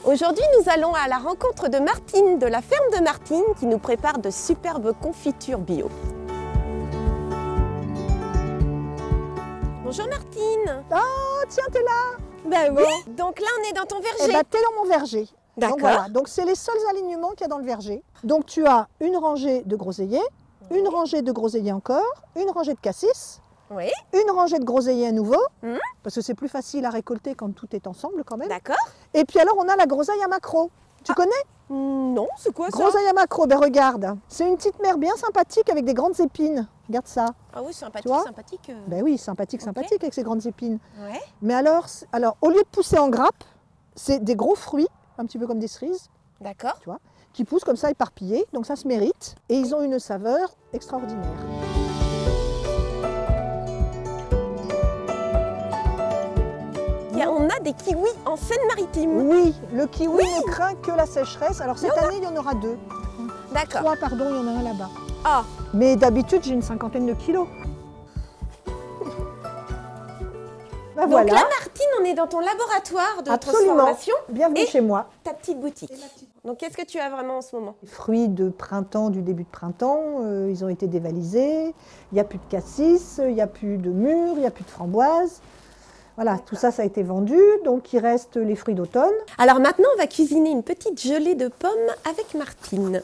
Aujourd'hui, nous allons à la rencontre de Martine de la ferme de Martine qui nous prépare de superbes confitures bio. Bonjour Martine. Oh, tiens, t'es là. Ben oui. Donc là, on est dans ton verger. Eh ben, t'es dans mon verger. D'accord. Donc voilà, donc c'est les seuls alignements qu'il y a dans le verger. Donc tu as une rangée de groseilliers, une rangée de groseilliers encore, une rangée de cassis, Oui. une rangée de groseilliers à nouveau, Mhm. parce que c'est plus facile à récolter quand tout est ensemble quand même. D'accord. Et puis alors on a la groseille à macro. Tu connais? Non, c'est quoi ça? Groseille à macro, ben regarde. C'est une petite mère bien sympathique avec des grandes épines. Regarde ça. Ah oui, sympathique, Tu vois sympathique. Ben oui, sympathique, Ok. sympathique avec ses grandes épines. Ouais. Mais alors, au lieu de pousser en grappe, c'est des gros fruits, un petit peu comme des cerises, D'accord. tu vois, qui poussent comme ça éparpillés, donc ça se mérite, et ils ont une saveur extraordinaire. On a des kiwis en Seine-Maritime. Oui, le kiwi Oui. ne craint que la sécheresse. Alors cette année, il y en aura 2. D'accord. 3, pardon, il y en a un là-bas. Ah, Mais d'habitude, j'ai une cinquantaine de kilos. Ben donc voilà, là, Martine, on est dans ton laboratoire de absolument. transformation, Bienvenue Et- chez moi. ta petite boutique. Donc qu'est-ce que tu as vraiment en ce moment? Les fruits de printemps, du début de printemps, ils ont été dévalisés. Il n'y a plus de cassis, il n'y a plus de mûres, il n'y a plus de framboises. Voilà, tout ça, ça a été vendu. Donc, il reste les fruits d'automne. Alors maintenant, on va cuisiner une petite gelée de pommes avec Martine.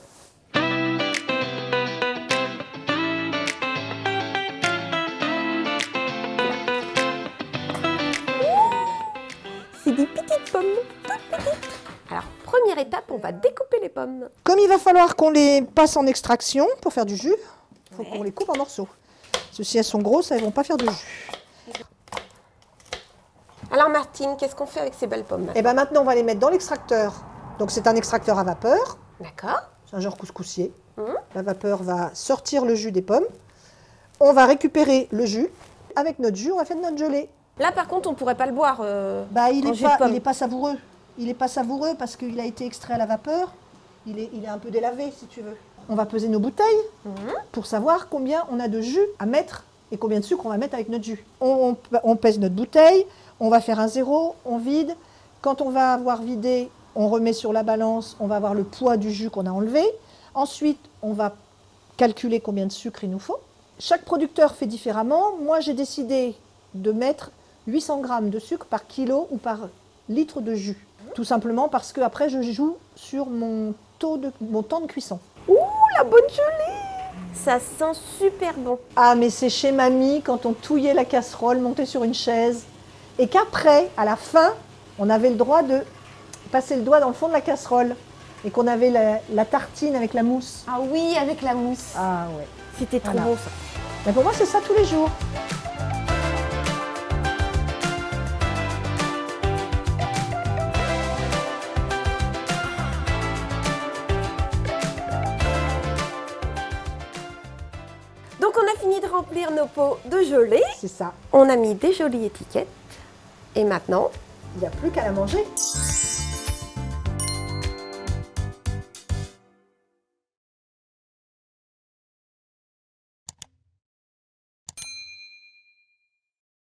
C'est des petites pommes, toutes petites. Alors, première étape, on va découper les pommes. Comme il va falloir qu'on les passe en extraction pour faire du jus, il faut Ouais. qu'on les coupe en morceaux. Parce que si elles sont grosses, elles ne vont pas faire de jus. Alors Martine, qu'est-ce qu'on fait avec ces belles pommes? Et bien maintenant, on va les mettre dans l'extracteur. Donc, c'est un extracteur à vapeur. D'accord. C'est un genre couscoussier. Mhm. La vapeur va sortir le jus des pommes. On va récupérer le jus. Avec notre jus, on va faire notre gelée. Là, par contre, on pourrait pas le boire. Bah, il en n'est jus de pomme. pas savoureux. Il n'est pas savoureux parce qu'il a été extrait à la vapeur. Il est un peu délavé, si tu veux. On va peser nos bouteilles pour savoir combien on a de jus à mettre et combien de sucre on va mettre avec notre jus. On pèse notre bouteille, on va faire un zéro, on vide. Quand on va avoir vidé, on remet sur la balance, on va avoir le poids du jus qu'on a enlevé. Ensuite, on va calculer combien de sucre il nous faut. Chaque producteur fait différemment. Moi, j'ai décidé de mettre 800 g de sucre par kilo ou par litre de jus. Tout simplement parce que après je joue sur mon temps de cuisson. Ouh, la bonne gelée! Ça sent super bon. Ah, mais c'est chez mamie quand on touillait la casserole, montait sur une chaise, et qu'après, à la fin, on avait le droit de passer le doigt dans le fond de la casserole, et qu'on avait la tartine avec la mousse. Ah oui, avec la mousse. Ah ouais. C'était trop Voilà. bon ça. Mais pour moi, c'est ça tous les jours. Donc on a fini de remplir nos pots de gelée. C'est ça. On a mis des jolies étiquettes. Et maintenant, Il n'y a plus qu'à la manger.